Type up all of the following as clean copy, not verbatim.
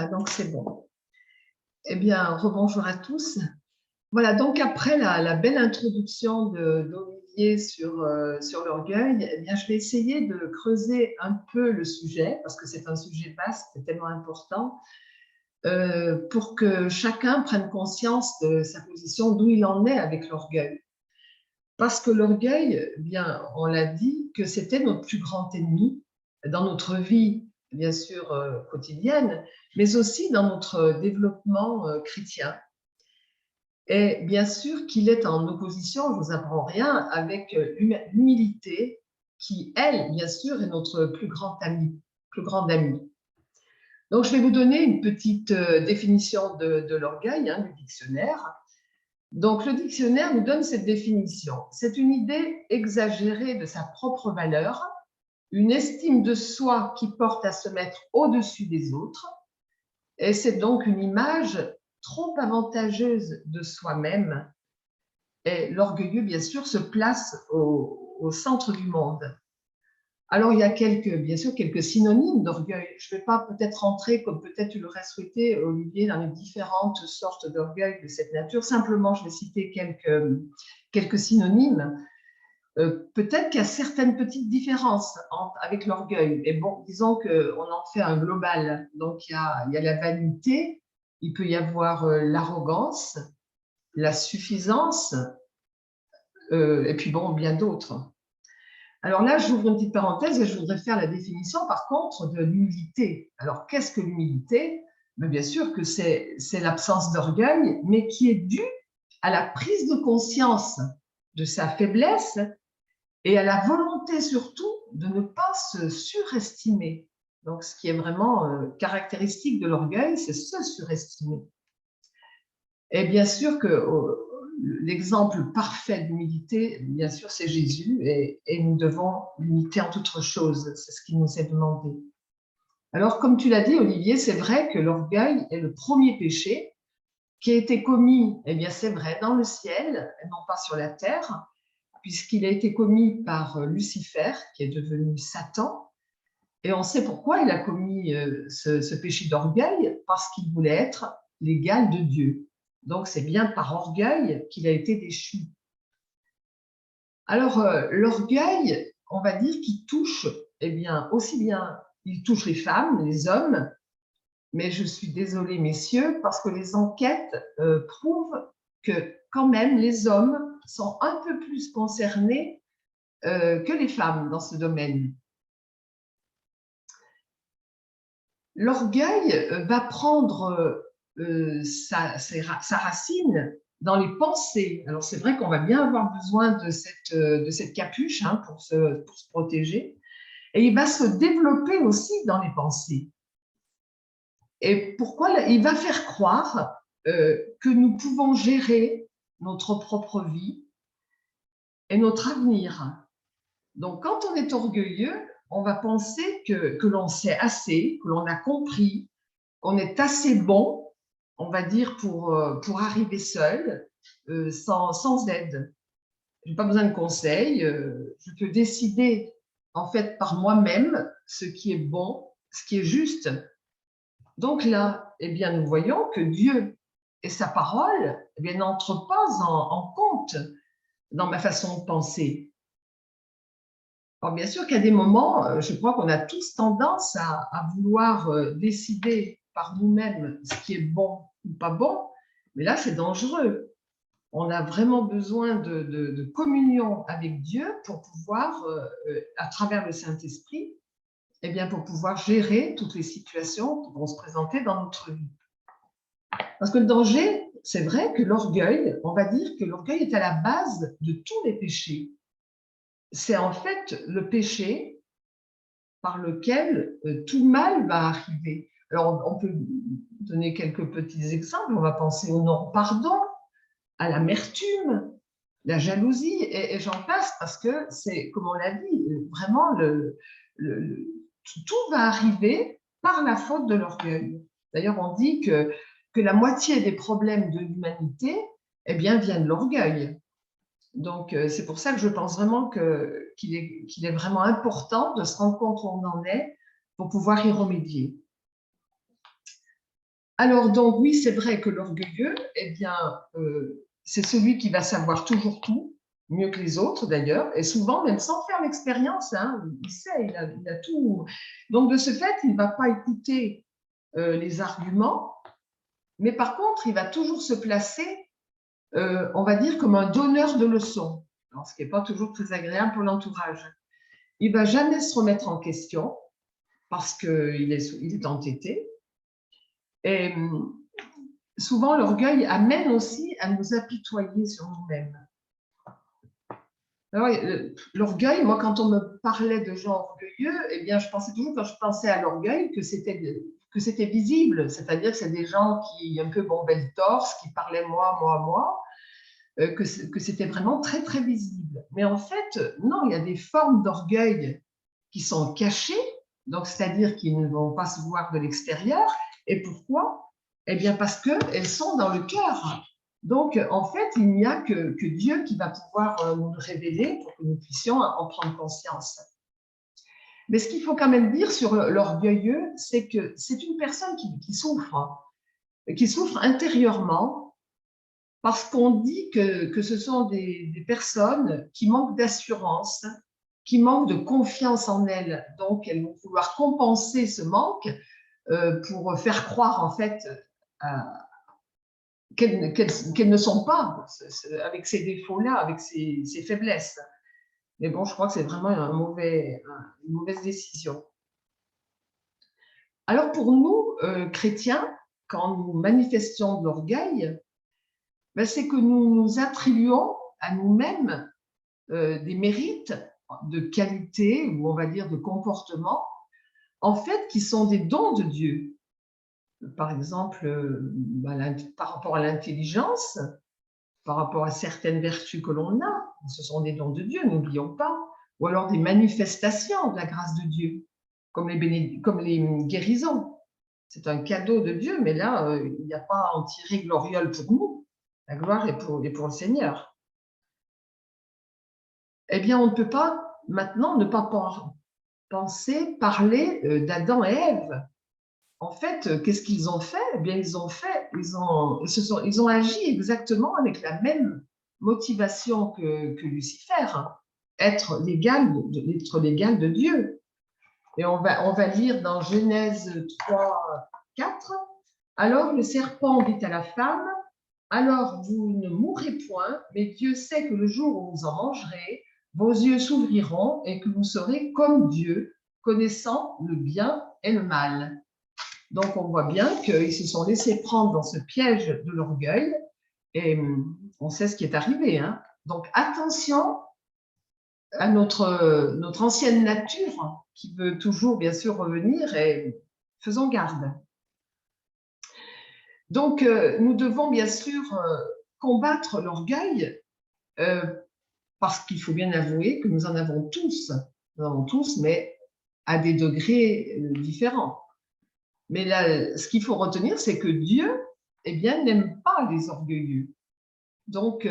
Voilà, donc c'est bon. Eh bien, rebonjour à tous. Voilà, donc après la belle introduction d'Olivier sur l'orgueil, eh bien, je vais essayer de creuser un peu le sujet, parce que c'est un sujet vaste, c'est tellement important, pour que chacun prenne conscience de sa position, d'où il en est avec l'orgueil. Parce que l'orgueil, eh bien, on l'a dit, que c'était notre plus grand ennemi dans notre vie, bien sûr, quotidienne, mais aussi dans notre développement chrétien. Et bien sûr qu'il est en opposition, je ne vous apprends rien, avec l'humilité qui, elle, bien sûr, est notre plus grande amie. Donc, je vais vous donner une petite définition de l'orgueil, du dictionnaire. Donc, le dictionnaire nous donne cette définition. C'est une idée exagérée de sa propre valeur, une estime de soi qui porte à se mettre au-dessus des autres, et c'est donc une image trop avantageuse de soi-même. Et l'orgueilleux, bien sûr, se place au centre du monde. Alors, il y a bien sûr quelques synonymes d'orgueil. Je ne vais pas peut-être rentrer, comme peut-être tu l'aurais souhaité, Olivier, dans les différentes sortes d'orgueil de cette nature. Simplement, je vais citer quelques synonymes. Peut-être qu'il y a certaines petites différences avec l'orgueil. Mais bon, disons qu'on en fait un global. Donc, il y a la vanité, il peut y avoir l'arrogance, la suffisance, et puis bon, bien d'autres. Alors là, j'ouvre une petite parenthèse et je voudrais faire la définition, par contre, de l'humilité. Alors, qu'est-ce que l'humilité? Bien sûr que c'est l'absence d'orgueil, mais qui est due à la prise de conscience de sa faiblesse et à la volonté surtout de ne pas se surestimer. Donc, ce qui est vraiment caractéristique de l'orgueil, c'est se surestimer. Et bien sûr que l'exemple parfait d'humilité, bien sûr, c'est Jésus, et nous devons l'imiter en toute chose. C'est ce qui nous est demandé. Alors, comme tu l'as dit, Olivier, c'est vrai que l'orgueil est le premier péché qui a été commis, eh bien, c'est vrai, dans le ciel, et non pas sur la terre, puisqu'il a été commis par Lucifer, qui est devenu Satan. Et on sait pourquoi il a commis ce péché d'orgueil, parce qu'il voulait être l'égal de Dieu. Donc, c'est bien par orgueil qu'il a été déchu. Alors, l'orgueil, on va dire qu'il touche, eh bien, aussi bien, il touche les femmes, les hommes, mais je suis désolée, messieurs, parce que les enquêtes prouvent que quand même les hommes sont un peu plus concernés que les femmes dans ce domaine. L'orgueil va prendre sa racine dans les pensées. Alors, c'est vrai qu'on va bien avoir besoin de cette capuche pour se protéger. Et il va se développer aussi dans les pensées. Et pourquoi? Il va faire croire que nous pouvons gérer notre propre vie et notre avenir. Donc, quand on est orgueilleux, on va penser que l'on sait assez, que l'on a compris, qu'on est assez bon, on va dire, pour arriver seul, sans aide. Je n'ai pas besoin de conseils, je peux décider en fait par moi-même ce qui est bon, ce qui est juste. Donc là, eh bien, nous voyons que Dieu et sa parole n'entrent pas en compte dans ma façon de penser. Alors, bien sûr qu'il y a des moments, je crois qu'on a tous tendance à vouloir décider par nous-mêmes ce qui est bon ou pas bon, mais là, c'est dangereux. On a vraiment besoin de communion avec Dieu pour pouvoir, à travers le Saint-Esprit, eh bien, pour pouvoir gérer toutes les situations qui vont se présenter dans notre vie. Parce que le danger, c'est vrai que l'orgueil, on va dire que l'orgueil est à la base de tous les péchés. C'est en fait le péché par lequel tout mal va arriver. Alors, on peut donner quelques petits exemples. On va penser au non-pardon, à l'amertume, la jalousie, et j'en passe, parce que c'est, comme on l'a dit, vraiment, tout va arriver par la faute de l'orgueil. D'ailleurs, on dit que la moitié des problèmes de l'humanité, eh bien, viennent de l'orgueil. Donc, c'est pour ça que je pense vraiment qu'il est vraiment important de se rendre compte où on en est pour pouvoir y remédier. Alors, donc, oui, c'est vrai que l'orgueilleux, eh bien, c'est celui qui va savoir toujours tout, mieux que les autres d'ailleurs, et souvent, même sans faire l'expérience, hein, il sait, il a tout. Donc, de ce fait, il ne va pas écouter les arguments, mais par contre, il va toujours se placer, on va dire, comme un donneur de leçons, alors, ce qui n'est pas toujours très agréable pour l'entourage. Il ne va jamais se remettre en question parce qu'il est entêté. Et souvent, l'orgueil amène aussi à nous apitoyer sur nous-mêmes. Alors, l'orgueil, moi, quand on me parlait de gens orgueilleux, eh bien, je pensais toujours, quand je pensais à l'orgueil, que c'était visible, c'est-à-dire que c'est des gens qui un peu bombaient le torse, qui parlaient moi, que c'était vraiment très, très visible. Mais en fait, non, il y a des formes d'orgueil qui sont cachées, donc c'est-à-dire qui ne vont pas se voir de l'extérieur. Et pourquoi? Eh bien, parce qu'elles sont dans le cœur. Donc, en fait, il n'y a que Dieu qui va pouvoir nous le révéler pour que nous puissions en prendre conscience. Mais ce qu'il faut quand même dire sur l'orgueilleux, c'est que c'est une personne qui souffre intérieurement, parce qu'on dit que ce sont des personnes qui manquent d'assurance, qui manquent de confiance en elles. Donc, elles vont vouloir compenser ce manque pour faire croire, en fait, qu'elles ne sont pas, avec ces défauts-là, avec ces faiblesses. Mais bon, je crois que c'est vraiment une mauvaise décision. Alors, pour nous, chrétiens, quand nous manifestons de l'orgueil, ben, c'est que nous nous attribuons à nous-mêmes des mérites de qualité, ou on va dire de comportement, en fait, qui sont des dons de Dieu. Par exemple, par rapport à l'intelligence, par rapport à certaines vertus que l'on a, ce sont des dons de Dieu, n'oublions pas, ou alors des manifestations de la grâce de Dieu, comme les guérisons. C'est un cadeau de Dieu, mais là, il n'y a pas à en tirer gloriole pour nous. La gloire est pour le Seigneur. Eh bien, on ne peut pas maintenant ne pas parler d'Adam et Ève. En fait, qu'est-ce qu'ils ont fait? Eh bien, ils ont agi exactement avec la même motivation que Lucifer, être l'égal de Dieu. Et on va lire dans Genèse 3, 4. Alors le serpent dit à la femme, alors vous ne mourrez point, mais Dieu sait que le jour où vous en mangerez, vos yeux s'ouvriront et que vous serez comme Dieu, connaissant le bien et le mal. Donc, on voit bien qu'ils se sont laissés prendre dans ce piège de l'orgueil et on sait ce qui est arrivé. Hein. Donc, attention à notre ancienne nature qui veut toujours, bien sûr, revenir et faisons garde. Donc, nous devons, bien sûr, combattre l'orgueil parce qu'il faut bien avouer que nous en avons tous. Nous en avons tous, mais à des degrés différents. Mais là, ce qu'il faut retenir, c'est que Dieu, eh bien, n'aime pas les orgueilleux. Donc,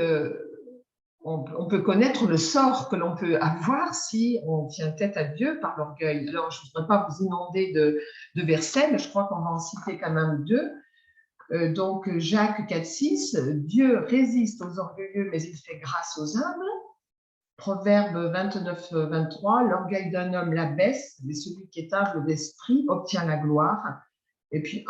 on peut connaître le sort que l'on peut avoir si on tient tête à Dieu par l'orgueil. Alors, je ne voudrais pas vous inonder de versets, mais je crois qu'on va en citer quand même deux. Donc, Jacques 4,6, Dieu résiste aux orgueilleux, mais il fait grâce aux humbles. Proverbe 29, 23, l'orgueil d'un homme l'abaisse, mais celui qui est humble d'esprit obtient la gloire. Et puis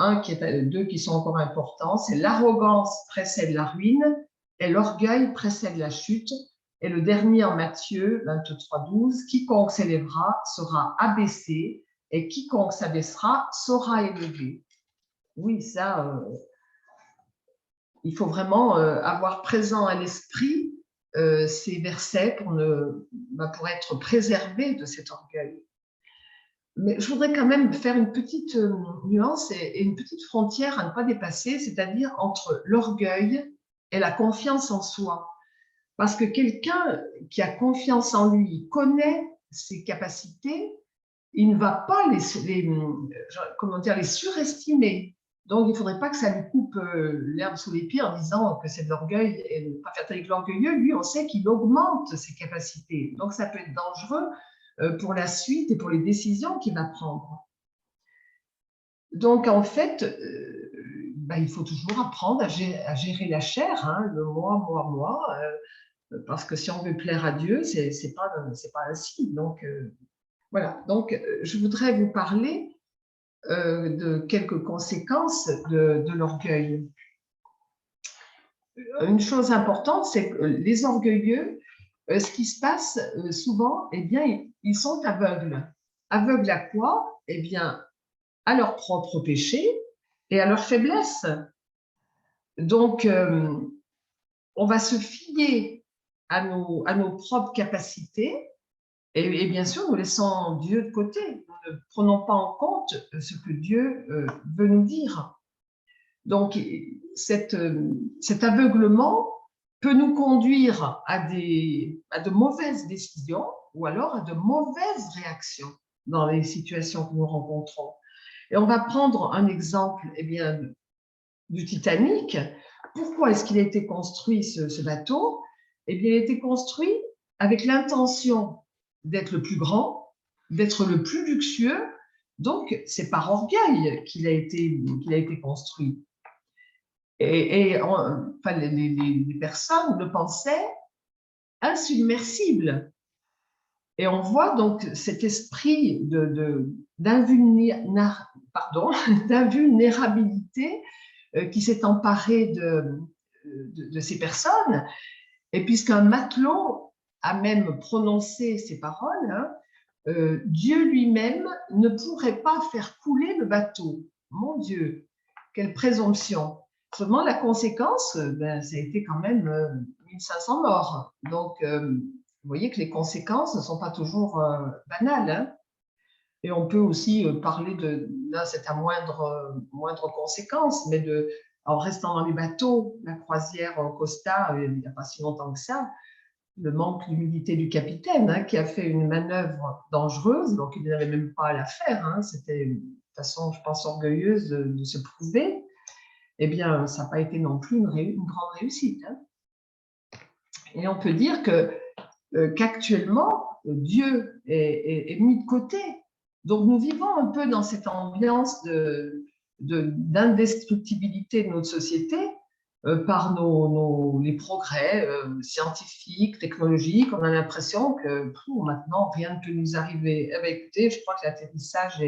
deux qui sont encore importants, c'est l'arrogance précède la ruine et l'orgueil précède la chute. Et le dernier en Matthieu 23, 12, quiconque s'élèvera sera abaissé et quiconque s'abaissera sera élevé. Oui, ça, il faut vraiment avoir présent à l'esprit ces versets pour être préservé de cet orgueil. Mais je voudrais quand même faire une petite nuance et une petite frontière à ne pas dépasser, c'est-à-dire entre l'orgueil et la confiance en soi. Parce que quelqu'un qui a confiance en lui, connaît ses capacités, il ne va pas les surestimer. Donc, il ne faudrait pas que ça lui coupe l'herbe sous les pieds en disant que c'est de l'orgueil et ne pas faire avec l'orgueilleux. Lui, on sait qu'il augmente ses capacités. Donc, ça peut être dangereux pour la suite et pour les décisions qu'il va prendre. Donc, en fait, il faut toujours apprendre à gérer la chair, hein, le moi, parce que si on veut plaire à Dieu, c'est pas ainsi. Donc, voilà. Donc, je voudrais vous parler de quelques conséquences de l'orgueil. Une chose importante, c'est que les orgueilleux, ce qui se passe souvent, eh bien, ils sont aveugles. Aveugles à quoi? Eh bien, à leurs propres péchés et à leurs faiblesses. Donc, on va se fier à nos propres capacités et bien sûr, nous laissons Dieu de côté. Nous ne prenons pas en compte ce que Dieu veut nous dire. Donc, cet aveuglement peut nous conduire à de mauvaises décisions ou alors à de mauvaises réactions dans les situations que nous rencontrons. Et on va prendre un exemple eh bien, du Titanic. Pourquoi est-ce qu'il a été construit, ce bateau? Eh bien, il a été construit avec l'intention d'être le plus grand, d'être le plus luxueux. Donc, c'est par orgueil qu'il a été construit. Enfin, les personnes le pensaient insubmersible. Et on voit donc cet esprit d'invulnérabilité qui s'est emparé de ces personnes. Et puisqu'un matelot a même prononcé ces paroles, hein, Dieu lui-même ne pourrait pas faire couler le bateau. Mon Dieu, quelle présomption! Seulement, la conséquence, ça a été quand même 1500 morts. Donc, vous voyez que les conséquences ne sont pas toujours banales. Hein. Et on peut aussi parler là c'est à moindre conséquence, mais en restant dans les bateaux, la croisière Costa, il n'y a pas si longtemps que ça, le manque d'humilité du capitaine, hein, qui a fait une manœuvre dangereuse, donc il n'avait même pas à la faire. Hein, c'était une façon, je pense, orgueilleuse de se prouver. Eh bien, ça n'a pas été non plus une grande réussite. Hein. Et on peut dire qu'actuellement, Dieu est mis de côté. Donc, nous vivons un peu dans cette ambiance d'indestructibilité de notre société par les progrès scientifiques, technologiques. On a l'impression que maintenant, rien ne peut nous arriver. Eh bien, écoutez, je crois que l'atterrissage,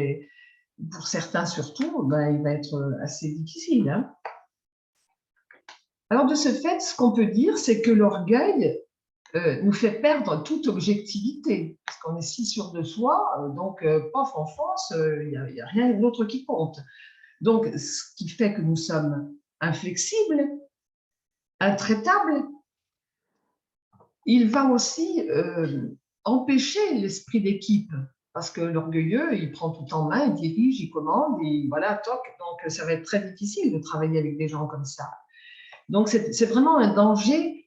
pour certains surtout, il va être assez difficile. Hein. Alors, de ce fait, ce qu'on peut dire, c'est que l'orgueil nous fait perdre toute objectivité, parce qu'on est si sûr de soi, donc, pof, en France, il n'y a rien d'autre qui compte. Donc, ce qui fait que nous sommes inflexibles, intraitables. Il va aussi empêcher l'esprit d'équipe, parce que l'orgueilleux, il prend tout en main, il dirige, il commande, et voilà, toc. Donc, ça va être très difficile de travailler avec des gens comme ça. Donc, c'est vraiment un danger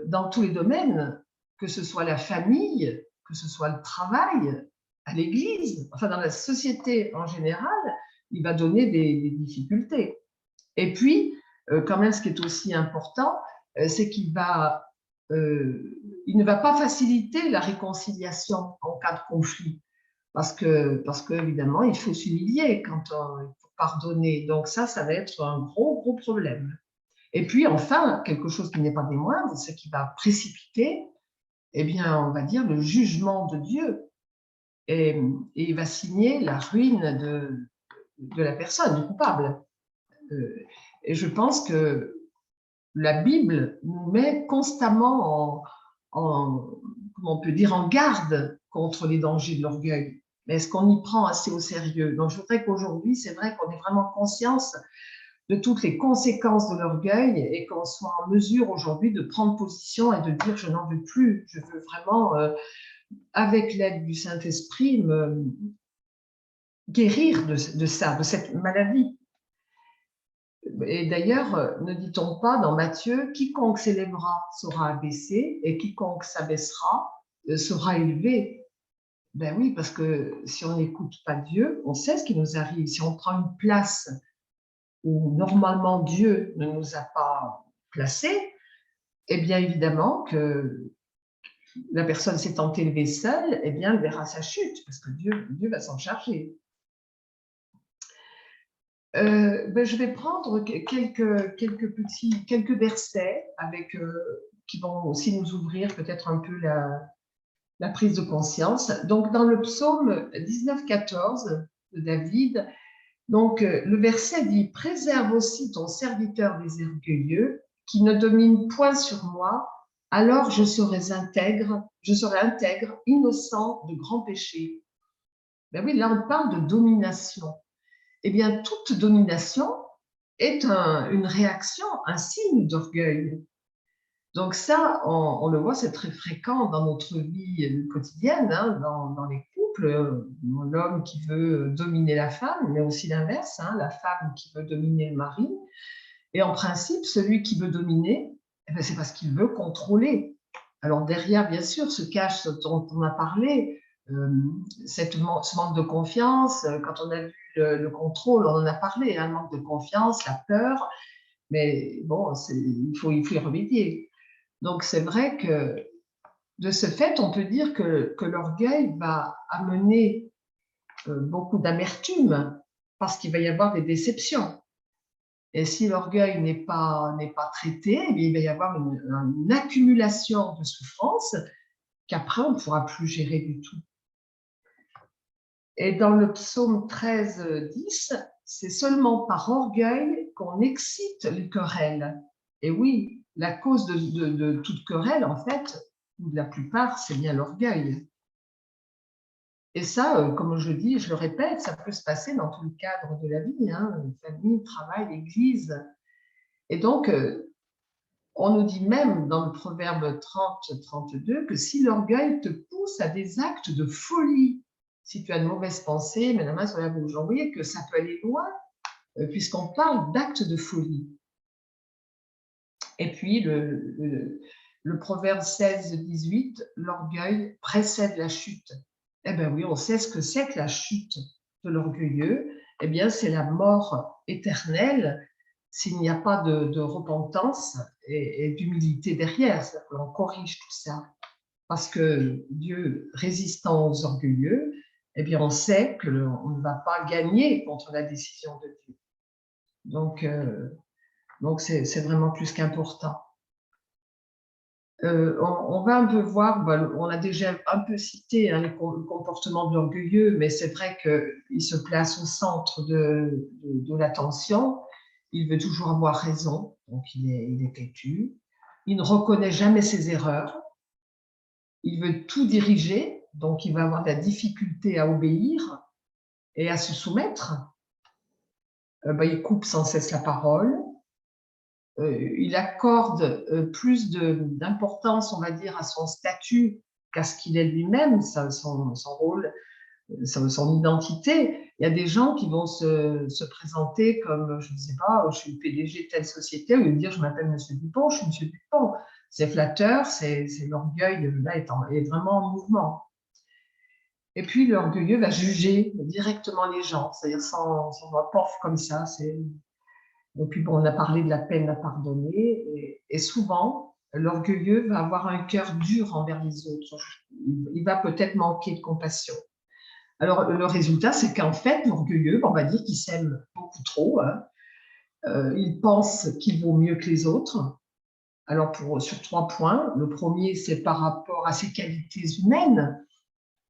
dans tous les domaines, que ce soit la famille, que ce soit le travail, à l'église, enfin dans la société en général, il va donner des difficultés. Et puis, quand même, ce qui est aussi important, c'est qu'il ne va pas faciliter la réconciliation en cas de conflit, parce que évidemment, il faut s'humilier quand il faut pardonner. Donc ça va être un gros problème. Et puis enfin, quelque chose qui n'est pas des moindres, c'est qu'il va précipiter, eh bien, on va dire, le jugement de Dieu. Et il va signer la ruine de la personne, du coupable. Et je pense que la Bible nous met constamment comment on peut dire, en garde contre les dangers de l'orgueil. Mais est-ce qu'on y prend assez au sérieux? Donc, je voudrais qu'aujourd'hui, c'est vrai qu'on ait vraiment conscience de toutes les conséquences de l'orgueil et qu'on soit en mesure aujourd'hui de prendre position et de dire je n'en veux plus, je veux vraiment, avec l'aide du Saint-Esprit, me guérir de ça, de cette maladie. Et d'ailleurs, ne dit-on pas dans Matthieu, quiconque s'élèvera sera abaissé et quiconque s'abaissera sera élevé. Ben oui, parce que si on n'écoute pas Dieu, on sait ce qui nous arrive. Si on prend une place où normalement Dieu ne nous a pas placés, eh bien évidemment que la personne s'étant élevée seule, eh bien elle verra sa chute, parce que Dieu va s'en charger. Je vais prendre quelques versets qui vont aussi nous ouvrir peut-être un peu la prise de conscience. Donc, dans le psaume 19,14 de David, donc, le verset dit « Préserve aussi ton serviteur des orgueilleux, qui ne domine point sur moi, alors je serai intègre, innocent de grands péchés. » Ben oui, là, on parle de domination. Eh bien, toute domination est une réaction, un signe d'orgueil. Donc ça, on le voit, c'est très fréquent dans notre vie quotidienne, hein, dans les couples, l'homme qui veut dominer la femme, mais aussi l'inverse, hein, la femme qui veut dominer le mari. Et en principe, celui qui veut dominer, eh ben, c'est parce qu'il veut contrôler. Alors derrière, bien sûr, se cache ce dont on a parlé, ce manque de confiance. Quand on a vu le contrôle, on en a parlé, hein, le manque de confiance, la peur, mais bon, il faut y remédier. Donc, c'est vrai que de ce fait, on peut dire que l'orgueil va amener beaucoup d'amertume parce qu'il va y avoir des déceptions. Et si l'orgueil n'est pas traité, il va y avoir une accumulation de souffrances qu'après, on ne pourra plus gérer du tout. Et dans le psaume 13, 10, c'est seulement par orgueil qu'on excite les querelles. Et oui, la cause de toute querelle, en fait, ou de la plupart, c'est bien l'orgueil. Et ça, comme je dis, je le répète, ça peut se passer dans tout le cadre de la vie, hein, famille, travail, église. Et donc, on nous dit même dans le proverbe 30, 32 que si l'orgueil te pousse à des actes de folie, si tu as de mauvaises pensées, mets la main sur la bouche. Vous voyez que ça peut aller loin, puisqu'on parle d'actes de folie. Et puis, le proverbe 16, 18, l'orgueil précède la chute. Eh bien oui, on sait ce que c'est que la chute de l'orgueilleux. Eh bien, c'est la mort éternelle s'il n'y a pas de repentance et d'humilité derrière. C'est-à-dire que l'on corrige tout ça. Parce que Dieu, résistant aux orgueilleux, eh bien, on sait qu'on ne va pas gagner contre la décision de Dieu. Donc c'est vraiment plus qu'important. On va un peu voir, on a déjà un peu cité hein, le comportement de l'orgueilleux, mais c'est vrai qu'il se place au centre de l'attention. Il veut toujours avoir raison, donc il est têtu. Il ne reconnaît jamais ses erreurs. Il veut tout diriger, donc il va avoir de la difficulté à obéir et à se soumettre. Il coupe sans cesse la parole. Il accorde plus d'importance, on va dire, à son statut qu'à ce qu'il est lui-même, son rôle, son identité. Il y a des gens qui vont se présenter comme, je ne sais pas, je suis le PDG de telle société, au lieu de dire je m'appelle Monsieur Dupont, je suis Monsieur Dupont. C'est flatteur, c'est l'orgueil, là, est vraiment en mouvement. Et puis, l'orgueilleux va juger directement les gens, c'est-à-dire sans pof comme ça. Et puis, bon, on a parlé de la peine à pardonner. Et souvent, l'orgueilleux va avoir un cœur dur envers les autres. Il va peut-être manquer de compassion. Alors, le résultat, c'est qu'en fait, l'orgueilleux, on va dire qu'il s'aime beaucoup trop. Hein. Il pense qu'il vaut mieux que les autres. Alors, sur 3 points. Le premier, c'est par rapport à ses qualités humaines.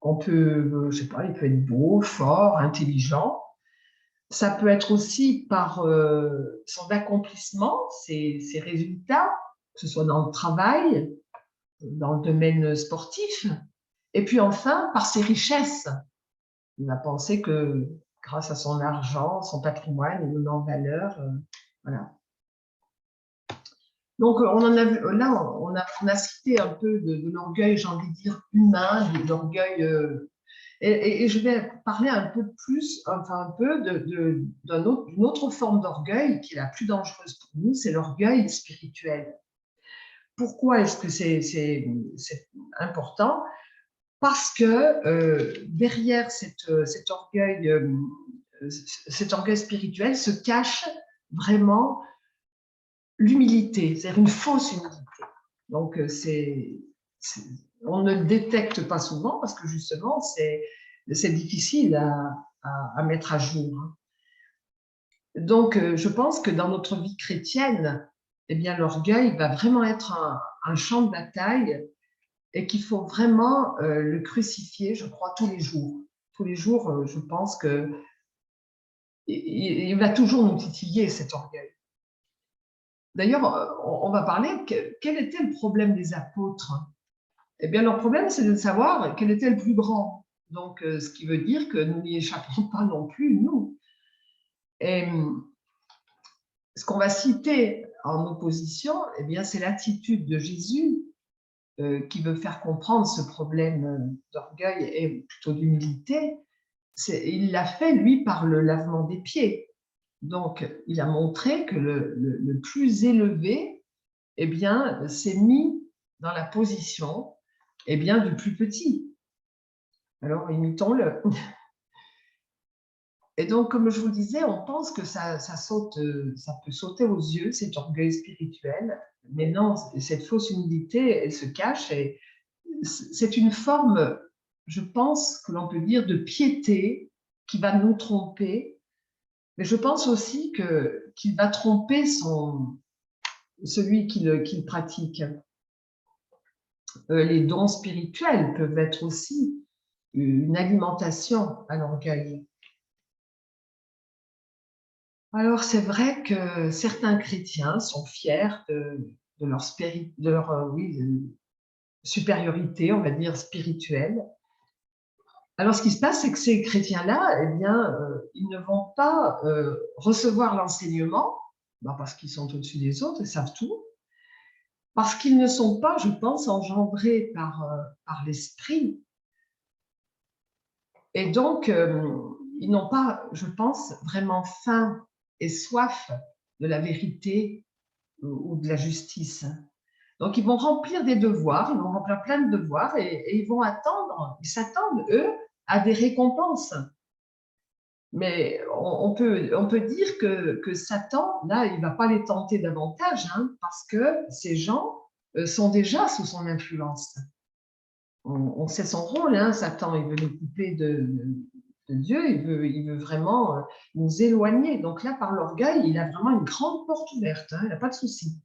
On peut, je sais pas, il peut être beau, fort, intelligent. Ça peut être aussi par son accomplissement, ses résultats, que ce soit dans le travail, dans le domaine sportif, et puis enfin par ses richesses. Il va penser que grâce à son argent, son patrimoine, il met en valeur. Voilà. Donc, on en a vu, là, on a cité un peu de l'orgueil, j'ai envie de dire, humain, de l'orgueil. Et je vais parler un peu plus, enfin un peu d'une autre forme d'orgueil qui est la plus dangereuse pour nous, c'est l'orgueil spirituel. Pourquoi est-ce que c'est important? Parce que derrière cet orgueil spirituel se cache vraiment l'humilité, c'est-à-dire une fausse humilité. Donc, on ne le détecte pas souvent parce que justement, c'est difficile à mettre à jour. Donc, je pense que dans notre vie chrétienne, eh bien, l'orgueil va vraiment être un champ de bataille et qu'il faut vraiment le crucifier, je crois, tous les jours. Tous les jours, je pense que il va toujours nous titiller, cet orgueil. D'ailleurs, on va parler, quel était le problème des apôtres? Eh bien, leur problème, c'est de savoir quel était le plus grand. Donc, ce qui veut dire que nous n'y échapperons pas non plus, nous. Et ce qu'on va citer en opposition, eh bien, c'est l'attitude de Jésus qui veut faire comprendre ce problème d'orgueil et plutôt d'humilité. Il l'a fait, lui, par le lavement des pieds. Donc, il a montré que le plus élevé, eh bien, s'est mis dans la position, eh bien, du plus petit. Alors, imitons-le. Et donc, comme je vous le disais, on pense que ça peut sauter aux yeux, cet orgueil spirituel. Mais non, cette fausse humilité, elle se cache et c'est une forme, je pense, que l'on peut dire de piété qui va nous tromper. Mais je pense aussi qu'il va tromper celui qui le pratique. Les dons spirituels peuvent être aussi une alimentation à l'orgueil. Alors, c'est vrai que certains chrétiens sont fiers de leur supériorité, on va dire, spirituelle. Alors, ce qui se passe, c'est que ces chrétiens-là, eh bien, ils ne vont pas recevoir l'enseignement, parce qu'ils sont au-dessus des autres, ils savent tout, parce qu'ils ne sont pas, je pense, engendrés par l'esprit. Et donc, ils n'ont pas, je pense, vraiment faim et soif de la vérité ou de la justice. Donc, ils vont remplir des devoirs, ils vont remplir plein de devoirs et ils vont ils s'attendent, eux, à des récompenses. Mais on peut dire que Satan, là, il ne va pas les tenter davantage, hein, parce que ces gens sont déjà sous son influence. On sait son rôle, hein, Satan, il veut nous couper de Dieu, il veut vraiment nous éloigner. Donc là, par l'orgueil, il a vraiment une grande porte ouverte, hein, il n'a pas de souci.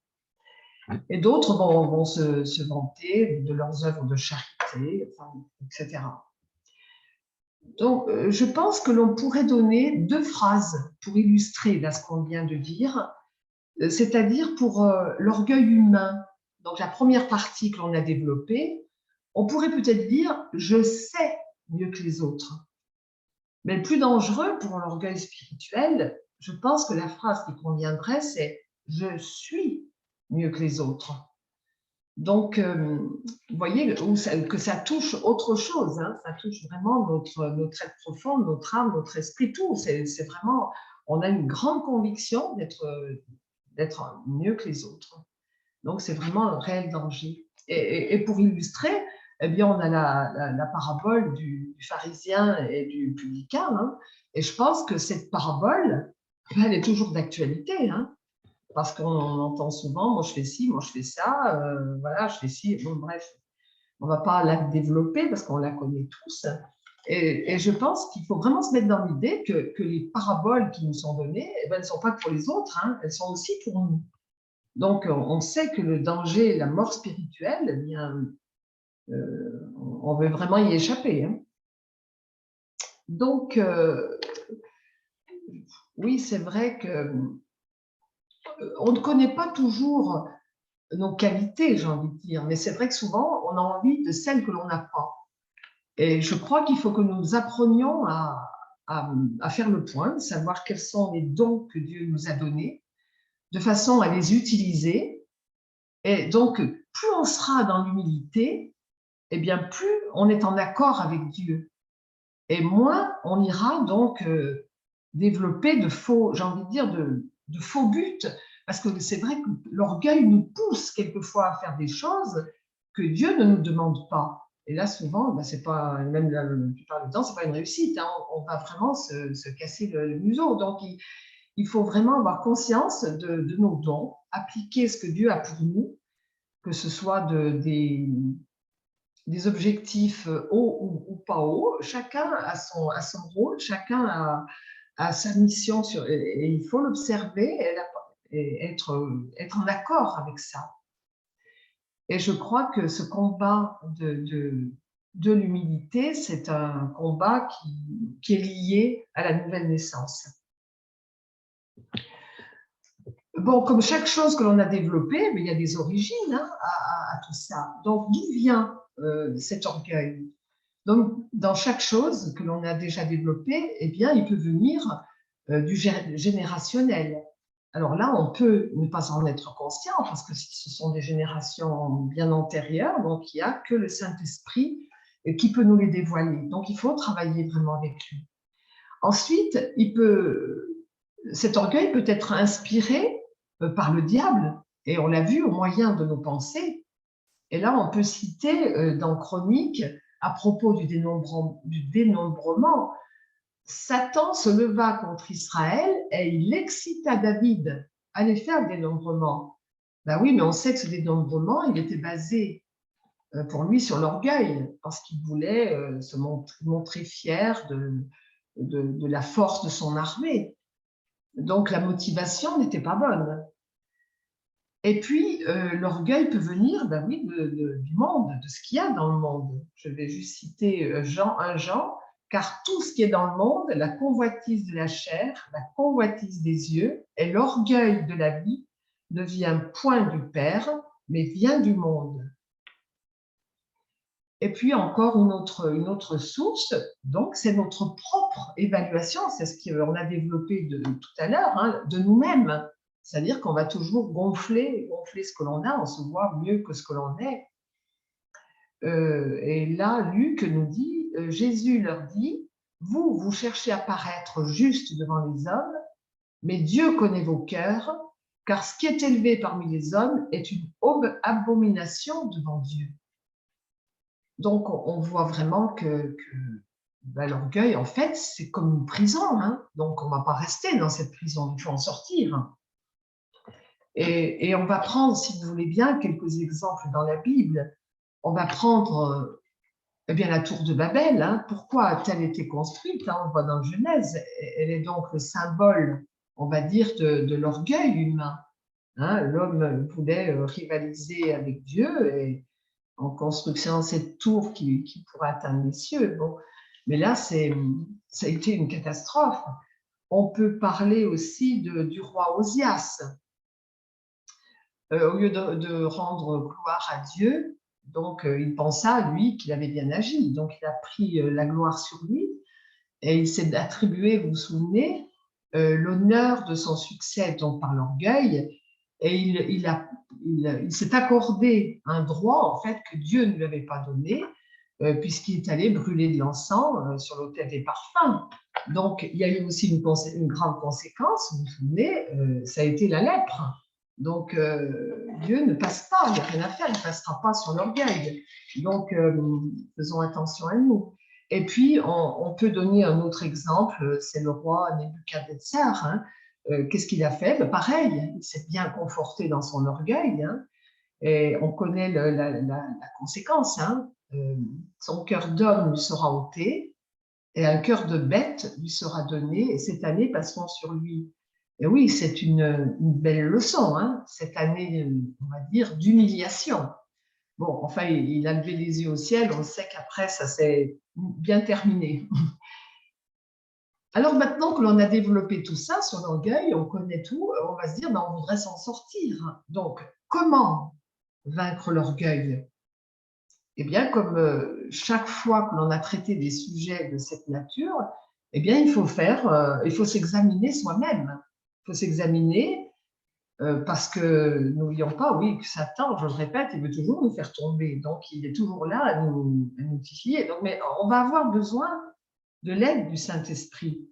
Et d'autres vont se vanter de leurs œuvres de charité, enfin, etc. Donc, je pense que l'on pourrait donner deux phrases pour illustrer là, ce qu'on vient de dire, c'est-à-dire pour l'orgueil humain. Donc, la première partie que l'on a développée, on pourrait peut-être dire « je sais mieux que les autres ». Mais le plus dangereux pour l'orgueil spirituel, je pense que la phrase qui conviendrait, c'est « je suis mieux que les autres ». Donc, vous voyez que ça touche autre chose, hein, ça touche vraiment notre être profond, notre âme, notre esprit, tout. C'est vraiment, on a une grande conviction d'être mieux que les autres. Donc, c'est vraiment un réel danger. Et pour illustrer, eh bien, on a la parabole du pharisien et du publicain. Hein, et je pense que cette parabole, elle est toujours d'actualité. Hein, parce qu'on entend souvent, moi je fais ci, moi je fais ça, voilà, je fais ci. Bon, bref, on ne va pas la développer parce qu'on la connaît tous. Et je pense qu'il faut vraiment se mettre dans l'idée que les paraboles qui nous sont données, eh ben, elles ne sont pas que pour les autres, hein, elles sont aussi pour nous. Donc, on sait que le danger, la mort spirituelle, eh bien, on veut vraiment y échapper. Hein. Donc, oui, c'est vrai qu'on ne connaît pas toujours nos qualités, j'ai envie de dire, mais c'est vrai que souvent, on a envie de celles que l'on n'a pas. Et je crois qu'il faut que nous apprenions à faire le point, savoir quels sont les dons que Dieu nous a donnés, de façon à les utiliser. Et donc, plus on sera dans l'humilité, eh bien, plus on est en accord avec Dieu. Et moins on ira donc développer de faux, j'ai envie de dire, de faux buts. Parce que c'est vrai que l'orgueil nous pousse quelquefois à faire des choses que Dieu ne nous demande pas. Et là, souvent, ben, c'est pas, même la plupart du temps, c'est pas une réussite. Hein. On va vraiment se casser le museau. Donc, il faut vraiment avoir conscience de nos dons, appliquer ce que Dieu a pour nous, que ce soit des objectifs hauts ou pas hauts. Chacun a son rôle, chacun à sa mission et il faut l'observer et être en accord avec ça. Et je crois que ce combat de l'humilité, c'est un combat qui est lié à la nouvelle naissance. Bon, comme chaque chose que l'on a développée, mais il y a des origines à tout ça. Donc, d'où vient cet orgueil? Donc, dans chaque chose que l'on a déjà développée, eh bien, il peut venir du générationnel. Alors là, on peut ne pas en être conscient parce que ce sont des générations bien antérieures, donc il n'y a que le Saint-Esprit qui peut nous les dévoiler. Donc, il faut travailler vraiment avec lui. Ensuite, cet orgueil peut être inspiré par le diable, et on l'a vu au moyen de nos pensées. Et là, on peut citer dans Chroniques, à propos du dénombrement, Satan se leva contre Israël et il excita David à aller faire le dénombrement. Ben oui, mais on sait que ce dénombrement, il était basé pour lui sur l'orgueil, parce qu'il voulait se montrer fier de la force de son armée. Donc la motivation n'était pas bonne. Et puis, l'orgueil peut venir, ben oui, du monde, de ce qu'il y a dans le monde. Je vais juste citer Jean 1 Jean, car tout ce qui est dans le monde, la convoitise de la chair, la convoitise des yeux et l'orgueil de la vie ne vient point du Père, mais vient du monde. Et puis encore une autre source, donc c'est notre propre évaluation, c'est ce qu'on a développé tout à l'heure, hein, de nous-mêmes. C'est-à-dire qu'on va toujours gonfler ce que l'on a, on se voit mieux que ce que l'on est. Et là, Luc nous dit, Jésus leur dit, vous cherchez à paraître juste devant les hommes, mais Dieu connaît vos cœurs, car ce qui est élevé parmi les hommes est une abomination devant Dieu. Donc, on voit vraiment que ben, l'orgueil, en fait, c'est comme une prison. Hein. Donc, on ne va pas rester dans cette prison, il faut en sortir. Et on va prendre, si vous voulez bien, quelques exemples dans la Bible. On va prendre eh bien, la tour de Babel. Hein. Pourquoi a-t-elle été construite? Hein, on le voit dans Genèse. Elle est donc le symbole, on va dire, de l'orgueil humain. Hein. L'homme voulait rivaliser avec Dieu et en construisant cette tour qui pourrait atteindre les cieux. Bon. Mais là, ça a été une catastrophe. On peut parler aussi du roi Osias. Au lieu de rendre gloire à Dieu, donc il pensa, lui, qu'il avait bien agi. Donc il a pris la gloire sur lui et il s'est attribué, vous vous souvenez, l'honneur de son succès donc par l'orgueil, et il s'est accordé un droit en fait que Dieu ne lui avait pas donné, puisqu'il est allé brûler de l'encens sur l'autel des parfums. Donc il y a eu aussi une grande conséquence, vous vous souvenez, ça a été la lèpre. Donc Dieu ne passe pas, il n'y a rien à faire, il ne passera pas sur l'orgueil. Donc faisons attention à nous. Et puis, on peut donner un autre exemple, c'est le roi Nebuchadnezzar. Hein. Qu'est-ce qu'il a fait? Ben, pareil, il s'est bien conforté dans son orgueil. Hein, et on connaît la conséquence. Hein. Son cœur d'homme lui sera ôté et un cœur de bête lui sera donné. Et cette année passeront sur lui. Et oui, c'est une belle leçon, hein, cette année, on va dire, d'humiliation. Bon, enfin, il a levé les yeux au ciel, on sait qu'après, ça s'est bien terminé. Alors maintenant que l'on a développé tout ça sur l'orgueil, on connaît tout, on va se dire, ben, on voudrait s'en sortir. Donc, comment vaincre l'orgueil? Eh bien, comme chaque fois que l'on a traité des sujets de cette nature, eh bien, il faut s'examiner soi-même. Il faut s'examiner parce que n'oublions pas, oui, que Satan, je le répète, il veut toujours nous faire tomber. Donc, il est toujours là à nous titiller. Donc, mais on va avoir besoin de l'aide du Saint-Esprit.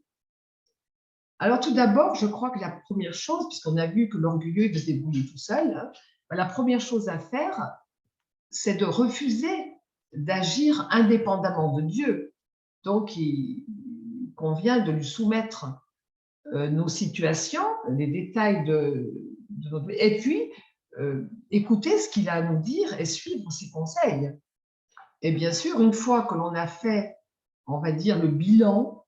Alors, tout d'abord, je crois que la première chose, puisqu'on a vu que l'orgueilleux il veut se débrouiller tout seul, hein, la première chose à faire, c'est de refuser d'agir indépendamment de Dieu. Donc, il convient de lui soumettre nos situations, les détails de notre... Et puis, écouter ce qu'il a à nous dire et suivre ses conseils. Et bien sûr, une fois que l'on a fait, on va dire, le bilan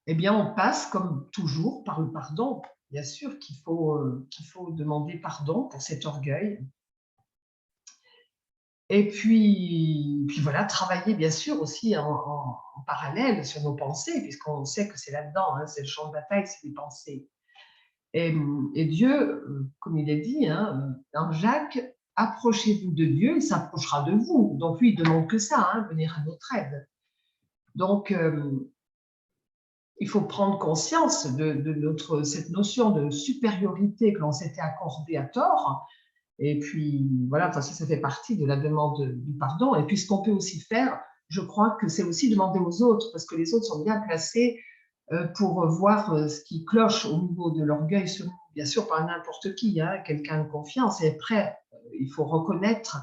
eh bien, on passe comme toujours par le pardon. Bien sûr qu'il faut demander pardon pour cet orgueil. Et puis voilà, travailler bien sûr aussi en parallèle sur nos pensées, puisqu'on sait que c'est là-dedans, hein, c'est le champ de bataille, c'est les pensées. Et Dieu, comme il est dit, hein, dans Jacques, approchez-vous de Dieu, il s'approchera de vous. Donc lui, il ne demande que ça, hein, venir à notre aide. Donc, il faut prendre conscience de cette notion de supériorité que l'on s'était accordée à tort. Et puis, voilà, ça fait partie de la demande du pardon. Et puis, ce qu'on peut aussi faire, je crois que c'est aussi demander aux autres, parce que les autres sont bien placés pour voir ce qui cloche au niveau de l'orgueil sur nous. Bien sûr, pas n'importe qui, hein, quelqu'un de confiance. Et après, il faut reconnaître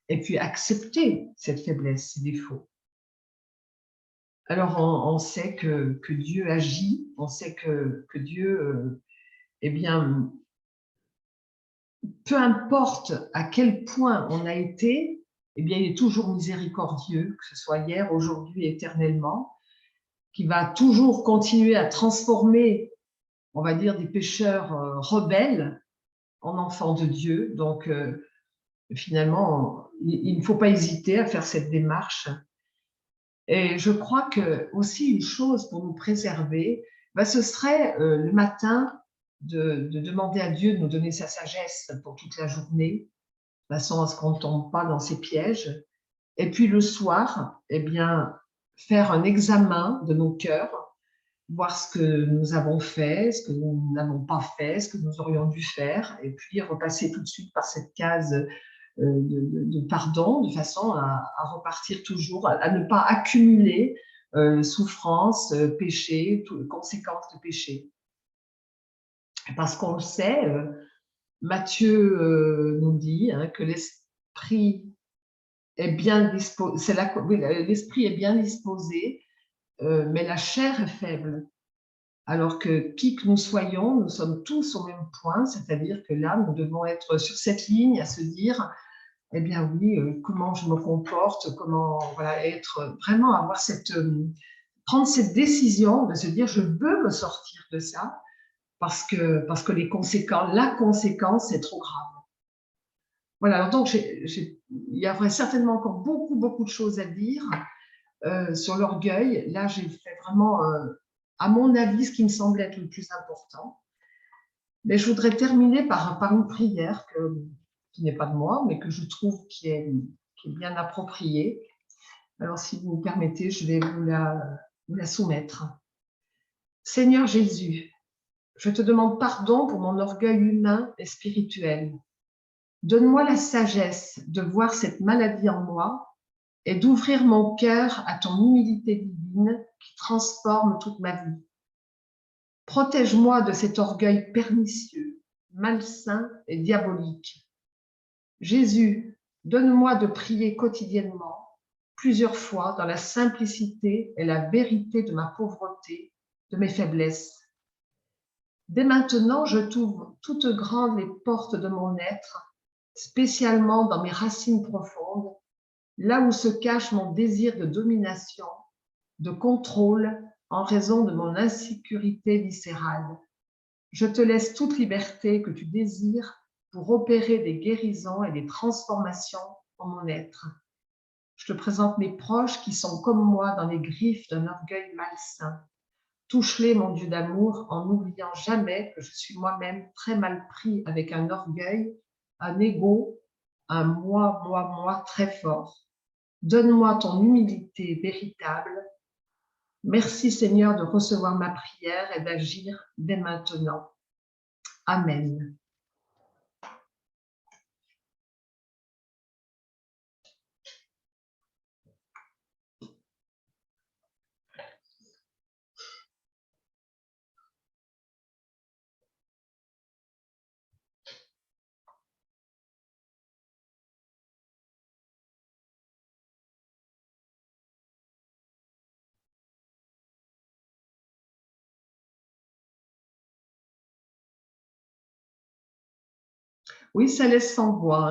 et puis accepter cette faiblesse, ces défauts. Alors, on sait que Dieu agit, on sait que Dieu, eh bien, peu importe à quel point on a été, eh bien, il est toujours miséricordieux, que ce soit hier, aujourd'hui, éternellement, qui va toujours continuer à transformer, on va dire, des pécheurs rebelles en enfants de Dieu. Donc, finalement, il ne faut pas hésiter à faire cette démarche. Et je crois que aussi une chose pour nous préserver, ce serait le matin de demander à Dieu de nous donner sa sagesse pour toute la journée, de façon à ce qu'on ne tombe pas dans ces pièges. Et puis le soir, eh bien, faire un examen de nos cœurs, voir ce que nous avons fait, ce que nous n'avons pas fait, ce que nous aurions dû faire, et puis repasser tout de suite par cette case de pardon, de façon à repartir toujours, à ne pas accumuler souffrance, péché, conséquences de péché. Parce qu'on le sait, Matthieu nous dit hein, que l'esprit est bien disposé, oui, l'esprit est bien disposé, mais la chair est faible. Alors que qui que nous soyons, nous sommes tous au même point, c'est-à-dire que là, nous devons être sur cette ligne à se dire, eh bien oui, comment je me comporte, comment voilà, être vraiment avoir prendre cette décision de se dire, je veux me sortir de ça parce que la conséquence est trop grave. Voilà, donc il y aurait certainement encore beaucoup de choses à dire sur l'orgueil. Là, j'ai fait vraiment, à mon avis, ce qui me semble être le plus important. Mais je voudrais terminer par une prière qui n'est pas de moi, mais que je trouve qui est bien appropriée. Alors, si vous me permettez, je vais vous la soumettre. Seigneur Jésus, je te demande pardon pour mon orgueil humain et spirituel. Donne-moi la sagesse de voir cette maladie en moi et d'ouvrir mon cœur à ton humilité divine qui transforme toute ma vie. Protège-moi de cet orgueil pernicieux, malsain et diabolique. Jésus, donne-moi de prier quotidiennement, plusieurs fois, dans la simplicité et la vérité de ma pauvreté, de mes faiblesses. Dès maintenant, je t'ouvre toutes grandes les portes de mon être, spécialement dans mes racines profondes, là où se cache mon désir de domination, de contrôle en raison de mon insécurité viscérale. Je te laisse toute liberté que tu désires pour opérer des guérisons et des transformations en mon être. Je te présente mes proches qui sont comme moi dans les griffes d'un orgueil malsain. Touche-les, mon Dieu d'amour, en n'oubliant jamais que je suis moi-même très mal pris avec un orgueil, un ego, un moi très fort. Donne-moi ton humilité véritable. Merci Seigneur de recevoir ma prière et d'agir dès maintenant. Amen. Oui, ça laisse sans voix.